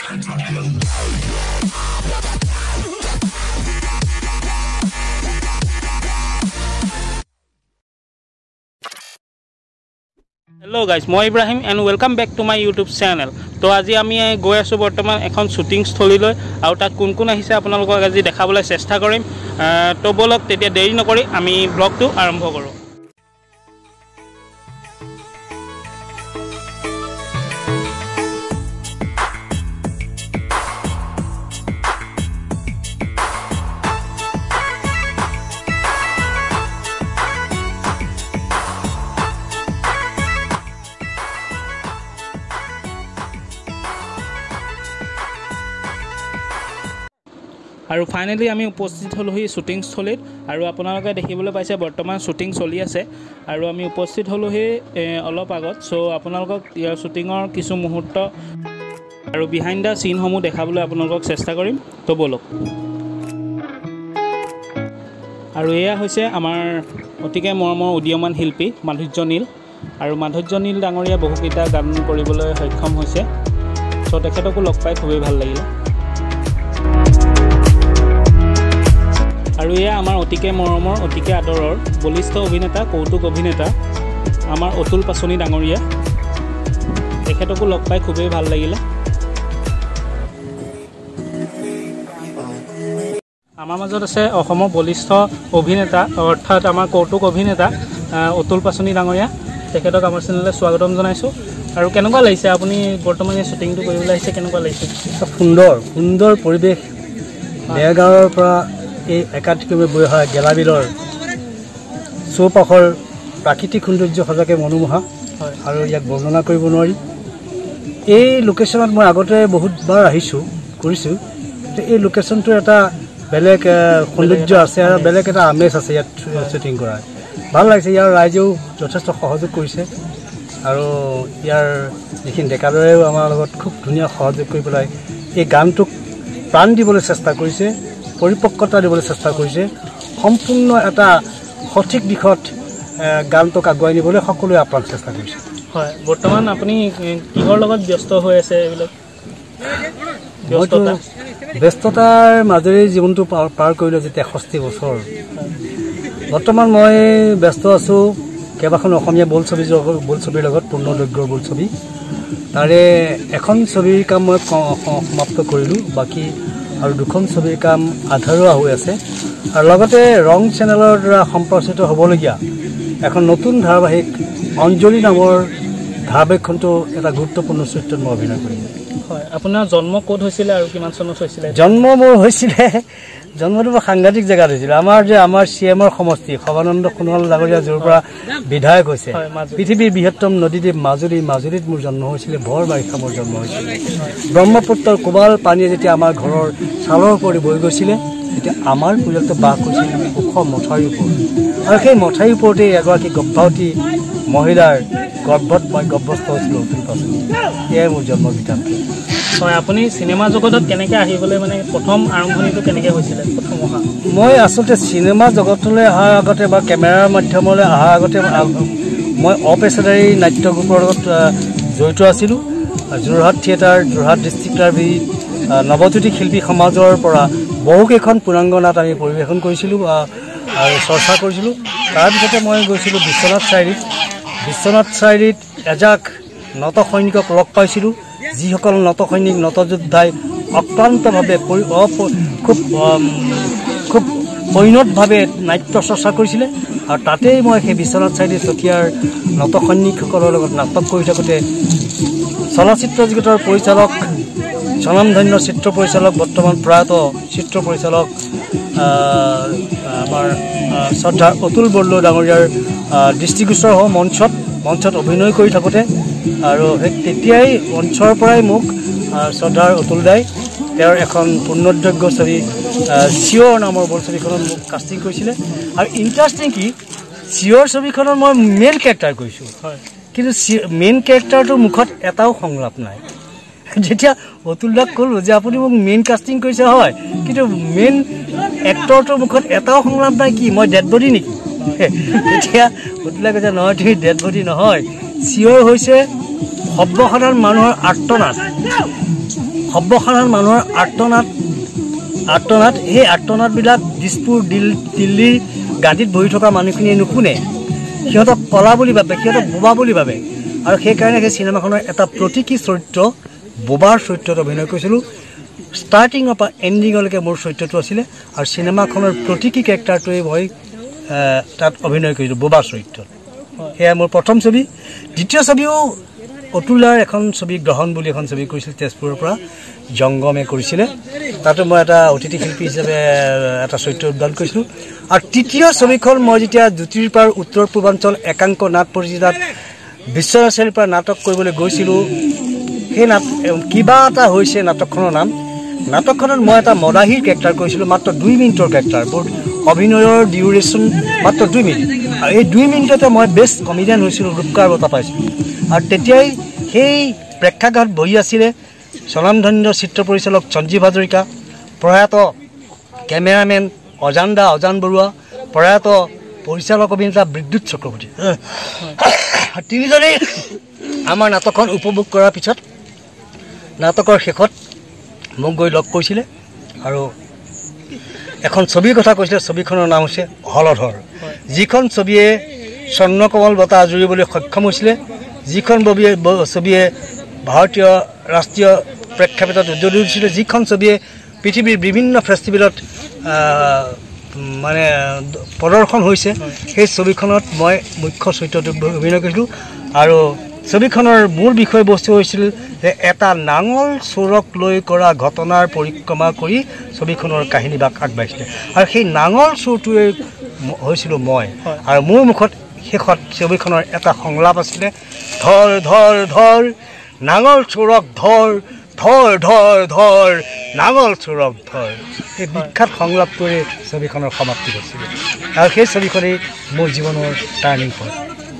Hello guys, মই Ibrahim and welcome back to my YouTube channel. তো আজি আমি গৈ আছো বৰ্তমান এখন শুটিং স্থলীলৈ আৰু তাত কোন কোন আহিছে আপোনালোকক আজি দেখাবলৈ চেষ্টা কৰিম। তো বলক তেতিয়া দেৰি নকৰি আমি ব্লগটো আৰম্ভ কৰোঁ। আৰু ফাইনালি আমি উপস্থিত হলোহি শুটিং স্থলীত আৰু আপোনালোকে দেখিবলৈ পাইছে বৰ্তমান শুটিং চলি আছে আৰু আমি উপস্থিত হলোহি অলপ আগত। সো আপোনালোকক ইয়াৰ শুটিঙৰ কিছু মুহূৰ্ত আৰু বিহাইণ্ড দ্য চিনসমূহ দেখাবলৈ আপোনালোকক চেষ্টা কৰিম। তো বলক। আৰু এয়া হৈছে আমাৰ অতিকে মৰমৰ উদীয়মান শিল্পী মাধুৰ্য নীল আৰু মাধুৰ্য নীল ডাঙৰীয়া বহুকেইটা গান কৰিবলৈ সক্ষম হৈছে। সো তেখেতকো লগ পাই খুবেই ভাল লাগিলে। আৰু এয়া আমাৰ অতিকে মৰমৰ অতিকে আদৰৰ বলিষ্ঠ অভিনেতা কৌতুক অভিনেতা আমাৰ অতুল পাচনি ডাঙৰীয়া, তেখেতকো লগ পাই খুবেই ভাল লাগিলে। আমাৰ মাজত আছে অসমৰ বলিষ্ঠ অভিনেতা অৰ্থাৎ আমাৰ কৌতুক অভিনেতা অতুল পাচনি ডাঙৰীয়া, তেখেতক আমাৰ চেনেললৈ স্বাগতম জনাইছোঁ। আৰু কেনেকুৱা লাগিছে আপুনি বৰ্তমান এই শ্বুটিংটো কৰিবলৈ আহিছে, কেনেকুৱা লাগিছে? সুন্দৰ সুন্দৰ পৰিৱেশ, দেৰগাঁৱৰ পৰা এই 61 কিলোমিটাৰ বৈ অহা গেলাবিলৰ চৌপাশৰ প্ৰাকৃতিক সৌন্দৰ্য সঁচাকৈ মনোমোহা আৰু ইয়াক বৰ্ণনা কৰিব নোৱাৰি। এই লোকেশ্যনত মই আগতে বহুতবাৰ কৰিছোঁ। এই লোকেশ্যনটোৰ এটা বেলেগ সৌন্দৰ্য আছে আৰু বেলেগ এটা আমেজ আছে ইয়াত শ্বুটিং কৰাৰ। ভাল লাগিছে, ইয়াৰ ৰাইজেও যথেষ্ট সহযোগ কৰিছে আৰু ইয়াৰ যিখিনি ডেকাদৰেও আমাৰ লগত খুব ধুনীয়া সহযোগ কৰি পেলাই এই গানটোক প্ৰাণ দিবলৈ চেষ্টা কৰিছে, পৰিপক্কতা দিবলৈ চেষ্টা কৰিছে। সম্পূৰ্ণ এটা সঠিক দিশত গানটোক আগুৱাই নিবলৈ সকলোৱে আপ্ৰাণ চেষ্টা কৰিছে। হয়, বৰ্তমান আপুনি কিহৰ লগত ব্যস্ত হৈ আছে? এইবিলাক ব্যস্ততাৰ মাজেৰে জীৱনটো পাৰ কৰিলোঁ যেতিয়া 61 বছৰ। বৰ্তমান মই ব্যস্ত আছোঁ কেইবাখন অসমীয়া বোলছবিৰ লগত, পূৰ্ণদৈৰ্ঘ্যৰ বোলছবি। তাৰে এখন ছবিৰ কাম মই সমাপ্ত কৰিলোঁ, বাকী আৰু 2খন ছবিৰ কাম আধৰুৱা হৈ আছে। আৰু লগতে ৰং চেনেলৰ দ্বাৰা সম্প্ৰচাৰিত হ'বলগীয়া এখন নতুন ধাৰাবাহিক অঞ্জলি নামৰ ধাৰাবাহিকখনটো এটা গুৰুত্বপূৰ্ণ চৰিত্ৰত মই অভিনয় কৰিম। হয়, আপোনাৰ জন্ম ক'ত হৈছিলে আৰু কিমান চনত হৈছিলে? জন্মটো বৰ সাংঘাতিক জেগাত হৈছিলে। আমাৰ CMৰ সমষ্টি সৰ্বানন্দ সোণোৱাল ডাঙৰীয়া য'ৰ পৰা বিধায়ক হৈছে, পৃথিৱীৰ বৃহত্তম নদীদ্বীপ মাজুলীত মোৰ জন্ম হৈছিলে। ভৰ বাৰিষা মোৰ জন্ম হৈছিলে। ব্ৰহ্মপুত্ৰৰ কোবাল পানীয়ে যেতিয়া আমাৰ ঘৰৰ ছালৰ ওপৰি বৈ গৈছিলে, তেতিয়া আমাৰ পৰিয়ালটো বাস কৰিছিল ওখ মথাউৰিৰ ওপৰত। আৰু সেই মথাউৰিৰ ওপৰতে এগৰাকী গৰ্ভৱতী মহিলাৰ গৰ্ভত মই গৰ্ভস্থ হৈছিলোঁ অতুল পাচনি। এয়াই মোৰ জন্ম বৃত্তান্ত। হয়, আপুনি চিনেমা জগতত কেনেকৈ আহিবলৈ মানে প্ৰথম আৰম্ভণিটো কেনেকৈ হৈছিলে? প্ৰথম অহা মই আচলতে চিনেমা জগতলৈ অহাৰ আগতে বা কেমেৰাৰ মাধ্যমলৈ অহাৰ আগতে মই অপেচাদাৰী নাট্য গ্ৰুপৰ লগত জড়িত আছিলোঁ। Jorhat theatre, Jorhat district library, Nabajyoti শিল্পী সমাজৰ পৰা বহুকেইখন পূৰ্ণাংগ নাট আমি পৰিৱেশন কৰিছিলোঁ আৰু চৰ্চা কৰিছিলোঁ। তাৰপিছতে মই গৈছিলোঁ বিশ্বনাথ চাৰিআলিত এজাক নত সৈনিকক লগ পাইছিলোঁ, যিসকল নতসৈনিক নতযোদ্ধাই অক্লান্তভাৱে খুব পৈণতভাৱে নাট্য চৰ্চা কৰিছিলে। আৰু তাতেই মই সেই বিশ্বনাথ চাৰিআলি চতিয়াৰ নতসৈনিকসকলৰ লগত নাটক কৰি থাকোঁতে চলচ্চিত্ৰ জগতৰ পৰিচালক, স্বনামধন্য চিত্ৰ পৰিচালক, বৰ্তমান প্ৰয়াত চিত্ৰ পৰিচালক আমাৰ শ্ৰদ্ধাৰ অতুল বৰদলৈ ডাঙৰীয়াৰ দৃষ্টিগোচৰ হওঁ মঞ্চত অভিনয় কৰি থাকোঁতে। আৰু তেতিয়াই মঞ্চৰ পৰাই মোক শ্ৰদ্ধাৰ অতুল দাই তেওঁৰ এখন পূৰ্ণদৈৰ্ঘ্য ছবি চিয়ৰ নামৰ বোলছবিখনত মোক কাষ্টিং কৰিছিলে। আৰু ইণ্টাৰেষ্টিং কি, চিয়ৰ ছবিখনত মই মেইন কেৰেক্টাৰ কৰিছোঁ, কিন্তু মেইন কেৰেক্টাৰটোৰ মুখত এটাও সংলাপ নাই। যেতিয়া অতুল দাক ক'লোঁ যে আপুনি মোক মেইন কাষ্টিং কৰিছে হয়, কিন্তু মেইন এক্টৰটোৰ মুখত এটাও সংলাপ নাই, কি মই ডেড বডি নেকি? তেতিয়া অতুলে কৈছে নহয়, তুমি ডেড বডি নহয়, চিয়ৰ হৈছে সৰ্বসাধাৰণ মানুহৰ আৰ্তনাদ, সৰ্বসাধাৰণ মানুহৰ আৰ্তনাদ সেই আৰ্তনাদবিলাক দিছপুৰ দিল্লীৰ গাদীত বহি থকা মানুহখিনিয়ে নুশুনে সিহঁতক কলা বুলি ভাবে সিহঁতক বোবা বুলি ভাবে আৰু সেইকাৰণে সেই চিনেমাখনৰ এটা প্ৰতীকী চৰিত্ৰ বোবাৰ চৰিত্ৰত অভিনয় কৰিছিলোঁ ষ্টাৰ্টিঙৰ পৰা এণ্ডিঙলৈকে মোৰ চৰিত্ৰটো আছিলে আৰু চিনেমাখনৰ প্ৰতীকী কেৰেক্টাৰটোৱে মই তাত অভিনয় কৰিছিলোঁ বোবা চৰিত্ৰত সেয়া মোৰ প্ৰথম ছবি দ্বিতীয় ছবিও অতুলাৰ এখন ছবি গ্ৰহণ বুলি এখন ছবি কৰিছিল তেজপুৰৰ পৰা জংগমে কৰিছিলে তাতো মই এটা অতিথি শিল্পী হিচাপে এটা চৰিত্ৰ উদ্যান কৰিছিলোঁ আৰু তৃতীয় ছবিখন মই যেতিয়া জ্যোতিৰ্পাৰ উত্তৰ পূৰ্বাঞ্চল একাংক নাট প্ৰতিযোগিতাত বিশ্বনাথ পৰা নাটক কৰিবলৈ গৈছিলোঁ সেই কিবা এটা হৈছে নাটকখনৰ নাম নাটকখনত মই এটা মদাহীৰ কেৰেক্টাৰ কৰিছিলোঁ মাত্ৰ 2 মিনিটৰ কেৰেক্টাৰ অভিনয়ৰ ডিউৰেশ্যন মাত্ৰ 2 মিনিট আৰু এই 2 মিনিটতে মই বেষ্ট কমেডিয়ান হৈছিলোঁ ৰূপকাৰ বঁটা পাইছিলোঁ আৰু তেতিয়াই সেই প্ৰেক্ষাগৃহত বহি আছিলে স্বনামধন্য চিত্ৰ পৰিচালক সঞ্জীৱ হাজৰিকা প্ৰয়াত কেমেৰামেন অজান বৰুৱা প্ৰয়াত পৰিচালক অভিনেতা বিদ্যুৎ চক্ৰৱৰ্তী তিনিজনেই আমাৰ নাটকখন উপভোগ কৰাৰ পিছত নাটকৰ শেষত মোক গৈ লগ কৰিছিলে আৰু এখন ছবিৰ কথা কৈছিলে ছবিখনৰ নাম হৈছে হলধৰ যিখন ছবিয়ে স্বৰ্ণকমল বঁটা আজুৰিবলৈ সক্ষম হৈছিলে যিখন ছবিয়ে ভাৰতীয় ৰাষ্ট্ৰীয় প্ৰেক্ষাপটত উজ্জ্বলি উঠিছিলে যিখন ছবিয়ে পৃথিৱীৰ বিভিন্ন ফেষ্টিভেলত মানে প্ৰদৰ্শন হৈছে সেই ছবিখনত মই মুখ্য চৰিত্ৰটো অভিনয় কৰিছিলোঁ আৰু ছবিখনৰ মূল বিষয়বস্তু হৈছিল যে এটা নাঙল চোৰক লৈ কৰা ঘটনাৰ পৰিক্ৰমা কৰি ছবিখনৰ কাহিনীভাগ আগবাঢ়িছিলে আৰু সেই নাঙল চোৰটোৱে হৈছিলোঁ মই আৰু মোৰ মুখত শেষত ছবিখনৰ এটা সংলাপ আছিলে ধৰ ধৰ ধৰ নাঙল চোৰক ধৰ ধৰ ধৰ ধৰ নাঙল চোৰক ধৰ এই বিখ্যাত সংলাপটোৰে ছবিখনৰ সমাপ্তি হৈছিলে আৰু সেই ছবিখনেই মোৰ জীৱনৰ টাৰ্ণিং পইণ্ট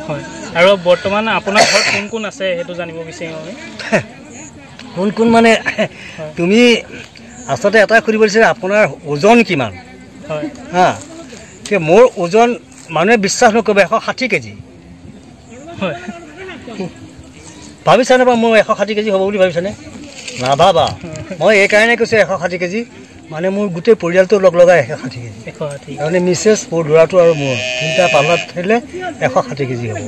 হয় আৰু বৰ্তমান আপোনাৰ ঘৰত কোন কোন আছে সেইটো জানিব বিচাৰিম আমি কোন মানে তুমি আচলতে এটা সুধিব বিচাৰিছা আপোনাৰ ওজন কিমান হয় হা মোৰ ওজন মানুহে বিশ্বাস নকৰিব 160 কেজি হয় ভাবিছানে বাৰু মোৰ 160 কেজি হ'ব বুলি ভাবিছানে নাভাবা মই এইকাৰণে কৈছোঁ 160 কেজি মানে মোৰ গোটেই পৰিয়ালটো লগ লগাই 160 কেজি তাৰমানে মিছেছ মোৰ ল'ৰাটো আৰু মোৰ তিনিটা পাল্লাত থাকিলে 160 কেজি হ'ব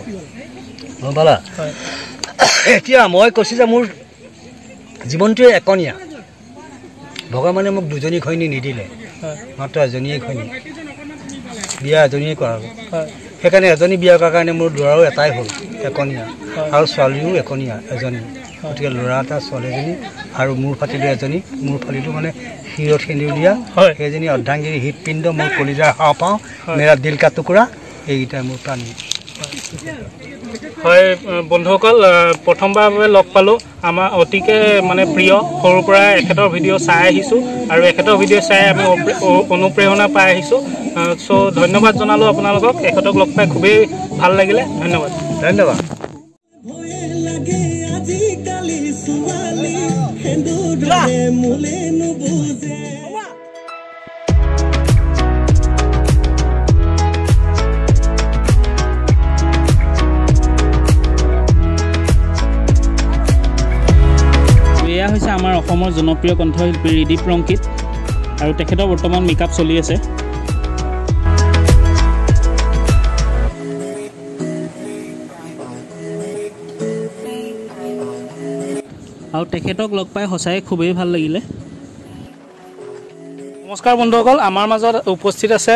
গম পালা এতিয়া মই কৈছোঁ যে মোৰ জীৱনটোৱে একনীয়া ভগৱানে মোক দুজনী ঘৈণী নিদিলে মাত্ৰ এজনীয়ে ঘৈণী বিয়া এজনীয়ে কৰালোঁ সেইকাৰণে এজনী বিয়া কৰাৰ কাৰণে মোৰ ল'ৰাও এটাই হ'ল একনীয়া আৰু ছোৱালীও একনীয়া এজনী গতিকে ল'ৰা এটা ছোৱালীজনী আৰু মূৰ ফাটিলোঁ এজনী মূৰ ফাটিলোঁ মানে শিৰত সেন্দুৰীয়া সেইজনী অৰ্ধাংগিনী হৃদপিণ্ড মোৰ কলিজাৰ হাওঁ পাওঁ মেৰা দিল কা টুকুৰা এইকেইটাই মোৰ প্ৰাণী হয় বন্ধুসকল প্ৰথমবাৰৰ বাবে লগ পালোঁ আমাৰ অতিকে মানে প্ৰিয় সৰুৰ পৰা এখেতৰ ভিডিঅ' চাই আহিছোঁ আৰু এখেতৰ ভিডিঅ' চাই আমি অনুপ্ৰেৰণা পাই আহিছোঁ চ' ধন্যবাদ জনালোঁ আপোনালোকক এখেতক লগ পাই খুবেই ভাল লাগিলে ধন্যবাদ ধন্যবাদ এয়া হৈছে আমাৰ অসমৰ জনপ্ৰিয় কণ্ঠশিল্পী ৰিদীপ ৰংকিত আৰু তেখেতৰ বৰ্তমান মেকআপ চলি আছে আৰু তেখেতক লগ পাই সঁচাই খুবেই ভাল লাগিলে নমস্কাৰ বন্ধুসকল আমাৰ মাজত উপস্থিত আছে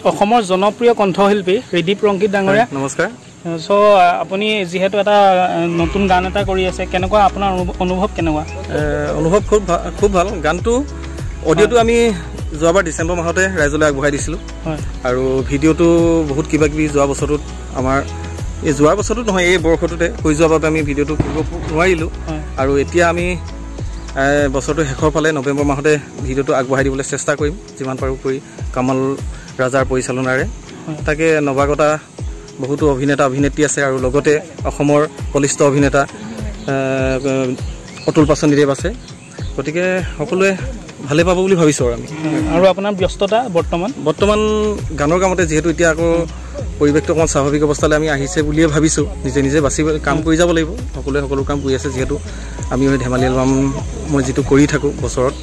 অসমৰ জনপ্ৰিয় কণ্ঠশিল্পী ৰিদীপ ৰংকিত ডাঙৰীয়া নমস্কাৰ চ' আপুনি যিহেতু এটা নতুন গান এটা কৰি আছে কেনেকুৱা আপোনাৰ অনুভৱ কেনেকুৱা অনুভৱ খুব ভাল গানটো অডিঅ'টো আমি যোৱাবাৰ ডিচেম্বৰ মাহতে ৰাইজলৈ আগবঢ়াই দিছিলোঁ আৰু ভিডিঅ'টো বহুত কিবা কিবি যোৱা বছৰটোত আমাৰ এই যোৱা বছৰটোত নহয় এই বৰ্ষটোতে হৈ যোৱাৰ বাবে আমি ভিডিঅ'টো কৰিব নোৱাৰিলোঁ আৰু এতিয়া আমি বছৰটো শেষৰ ফালে নৱেম্বৰ মাহতে ভিডিঅ'টো আগবঢ়াই দিবলৈ চেষ্টা কৰিম যিমান পাৰোঁ কৰি কামাল ৰাজাৰ পৰিচালনাৰে তাকে নৱাগতা বহুতো অভিনেতা অভিনেত্ৰী আছে আৰু লগতে অসমৰ বলিষ্ঠ অভিনেতা অতুল পাচনিদেৱ আছে গতিকে সকলোৱে ভালে পাব বুলি ভাবিছোঁ আৰু আপোনাৰ ব্যস্ততা বৰ্তমান গানৰ কামতে যিহেতু এতিয়া আকৌ পৰিৱেশটো অকণমান স্বাভাৱিক অৱস্থালৈ আমি আহিছে বুলিয়ে ভাবিছোঁ নিজে বাছি কাম কৰি যাব লাগিব সকলোৱে সকলো কাম কৰি আছে যিহেতু আমি ধেমালি এলবাম মই যিটো কৰি থাকোঁ বছৰত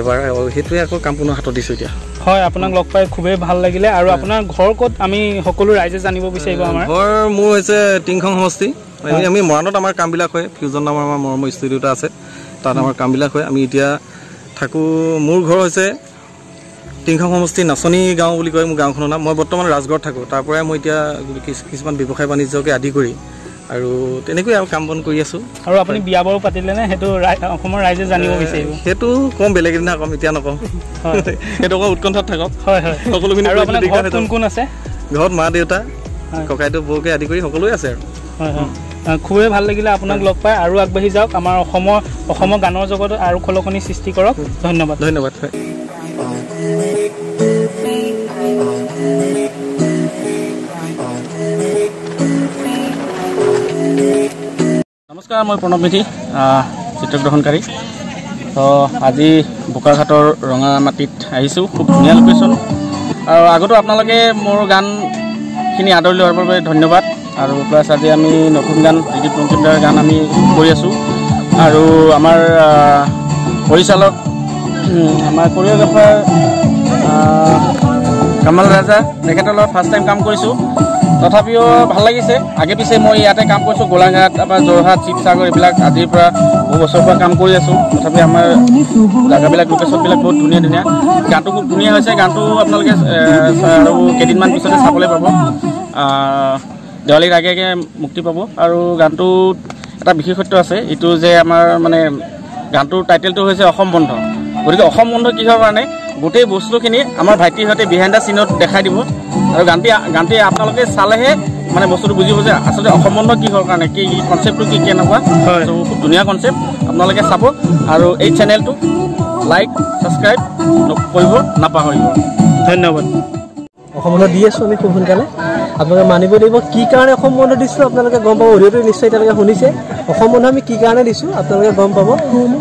এবাৰ, সেইটোৱে আকৌ কাম পুনৰ হাতত দিছোঁ এতিয়া। হয়, আপোনাক লগ পাই খুবেই ভাল লাগিলে। আৰু আপোনাৰ ঘৰ ক'ত আমি সকলো ৰাইজে জানিব বিচাৰিব? আমাৰ ঘৰ মোৰ হৈছে টিংখং সমষ্টি। আমি মৰাণত আমাৰ কামবিলাক হয়, ফিউজন নামৰ আমাৰ মৰমৰ ষ্টুডিঅ' এটা আছে, তাত আমাৰ কামবিলাক হয়। আমি এতিয়া থাকোঁ, মোৰ ঘৰ হৈছে টিংখং সমষ্টি নাচনি গাঁও বুলি কয় মোৰ গাঁওখনৰ নাম। মই বৰ্তমান ৰাজগড়ত থাকোঁ, তাৰ পৰাই মই এতিয়া কিছুমান ব্যৱসায় বাণিজ্যকে আদি কৰি আৰু তেনেকৈ আৰু কাম বন কৰি আছোঁ। আৰু আপুনি বিয়া বাৰু পাতিলেনে? সেইটো অসমৰ ৰাইজে জানিব বিচাৰিব। সেইটো কম, বেলেগ এদিনা ক'ম, এতিয়া নকওঁ। সেইটো অকণ উৎকণ্ঠাত থাকক। হয় হয়, সকলোখিনি। আৰু আপোনাৰ ঘৰত কোন কোন আছে? ঘৰত মা দেউতা, ককাইদেউ বৌকে আদি কৰি সকলোৱে আছে আৰু। হয় হয়, খুবেই ভাল লাগিলে আপোনাক লগ পাই। আৰু আগবাঢ়ি যাওক, আমাৰ অসমৰ গানৰ জগতত আৰু খলকনি সৃষ্টি কৰক। ধন্যবাদ। ধন্যবাদ। নমস্কাৰ, মই প্ৰণৱ মেধি, চিত্ৰগ্ৰহণকাৰী। তো আজি বোকাঘাটৰ ৰঙামাটিত আহিছোঁ। খুব ধুনীয়া লোকেশ্যন, আৰু আগতো আপোনালোকে মোৰ গানখিনি আদৰি লোৱাৰ বাবে ধন্যবাদ। আৰু প্লাছ আজি আমি নতুন গান, ৰিদিপ ৰংকিতাৰ গান আমি কৰি আছোঁ। আৰু আমাৰ পৰিচালক, আমাৰ কোৰিঅ'গ্ৰাফাৰ কামাল ৰাজা, তেখেতৰ লগত ফাৰ্ষ্ট টাইম কাম কৰিছোঁ। তথাপিও ভাল লাগিছে। আগে পিছে মই ইয়াতে কাম কৰিছোঁ, গোলাঘাট, তাৰপৰা যোৰহাট, শিৱসাগৰ, এইবিলাক আজিৰ পৰা বহু বছৰৰ পৰা কাম কৰি আছোঁ। তথাপি আমাৰ জেগাবিলাক, লোকেশ্যনবিলাক বহুত ধুনীয়া ধুনীয়া। গানটো খুব ধুনীয়া হৈছে। গানটো আপোনালোকে আৰু কেইদিনমান পিছতে চাবলৈ পাব। দেৱালীৰ আগে আগে মুক্তি পাব। আৰু গানটোত এটা বিশেষত্ব আছে, এইটো যে আমাৰ মানে গানটোৰ টাইটেলটো হৈছে অসম বন্ধ। গতিকে অসম বন্ধ কিহৰ কাৰণে, গোটেই বস্তুখিনি আমাৰ ভাইটিহঁতে বিহাইণ্ড দ্য চিনত দেখাই দিব। আৰু গানটি আপোনালোকে চালেহে মানে বস্তুটো বুজিব যে আচলতে অসম বন্ধ কিহৰ কাৰণে, কি কনচেপ্টটো কি কেনেকুৱা। ত' খুব ধুনীয়া কনচেপ্ট, আপোনালোকে চাব। আৰু এই চেনেলটো লাইক, ছাবস্ক্ৰাইব কৰিব নাপাহৰিব। ধন্যবাদ। অসম বন্ধ দি আছোঁ আমি খুব সোনকালে। আপোনালোকে মানিব লাগিব। কি কাৰণে অসম বন্ধ দিছোঁ আপোনালোকে গম পাব। অডিঅ'টো নিশ্চয় এতিয়ালৈকে শুনিছে। অসম বন্ধ আমি কি কাৰণে দিছোঁ আপোনালোকে গম পাব।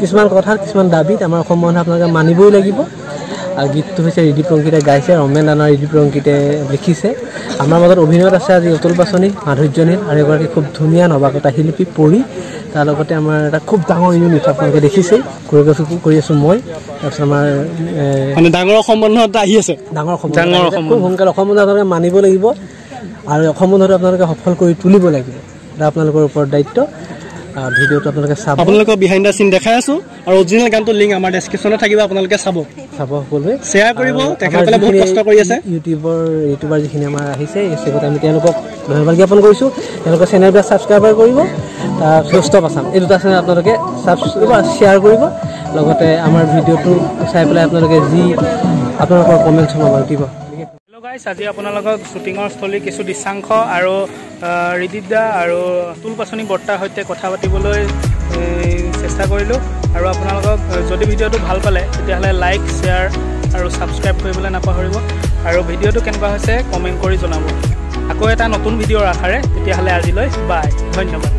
কিছুমান কথাত, কিছুমান দাবীত আমাৰ অসম বন্ধ আপোনালোকে মানিবই লাগিব। আৰু গীতটো হৈছে ৰিদিপ ৰংকিতে গাইছে, ৰমেন দানা ৰিদিপ ৰংকিতে লিখিছে। আমাৰ মাজত অভিনয়ত আছে আজি অতুল পাচনি, মাধুৰ্যনীল, আৰু এগৰাকী খুব ধুনীয়া নৱাগতা শিল্পী পৰি। তাৰ লগতে আমাৰ এটা খুব ডাঙৰ ইউনিট আপোনালোকে দেখিছেই, কোৰিঅ'গ্ৰাফি কৰি আছোঁ মই। তাৰপিছত আমাৰ মানে ডাঙৰ অসম বন্ধ এটা আহি আছে। ডাঙৰ অসম খুব সোনকালে অসম বন্ধ আপোনালোকে মানিব লাগিব। আৰু অসম বন্ধটো আপোনালোকে সফল কৰি তুলিব লাগিব। এটা আপোনালোকৰ ওপৰত দায়িত্ব। ভিডিঅ'টো আপোনালোকে চাব। আপোনালোকক বিহাইণ্ড দ্য চিন দেখাই আছোঁ, আৰু অৰিজিনেল গানটোৰ লিংক আমাৰ ডেছক্ৰিপশ্যনত থাকিব, আপোনালোকে চাব সকলোৱে। শ্বেয়াৰ কৰিব, তেখেতসকলে বহুত কষ্ট কৰি আছে। ইউটিউবাৰ যিখিনি আমাৰ আহিছে, এই চেগত আমি তেওঁলোকক ধন্যবাদ জ্ঞাপন কৰিছোঁ। তেওঁলোকৰ চেনেলবিলাক ছাবস্ক্ৰাইবাৰ কৰিব। সুস্থ পাচাম, এই দুটা চেনেল আপোনালোকে শ্বেয়াৰ কৰিব। লগতে আমাৰ ভিডিঅ'টো চাই পেলাই আপোনালোকে যি আপোনালোকৰ কমেণ্টছসমূহ আমাক দিব। হেল্ল' গাইছ, আজি আপোনালোকক শ্বুটিঙৰ স্থলীৰ কিছু দৃশ্যাংশ আৰু ৰিদিপ দা আৰু অতুল পাচনি বৰ্তাৰ সৈতে কথা পাতিবলৈ চেষ্টা কৰিলোঁ। আৰু আপোনালোকক যদি ভিডিঅ'টো ভাল পালে তেতিয়াহ'লে লাইক, শ্বেয়াৰ আৰু ছাবস্ক্ৰাইব কৰিবলৈ নাপাহৰিব। আৰু ভিডিঅ'টো কেনেকুৱা হৈছে কমেণ্ট কৰি জনাব। আকৌ এটা নতুন ভিডিঅ'ৰ আশাৰে, তেতিয়াহ'লে আজিলৈ বাই, ধন্যবাদ।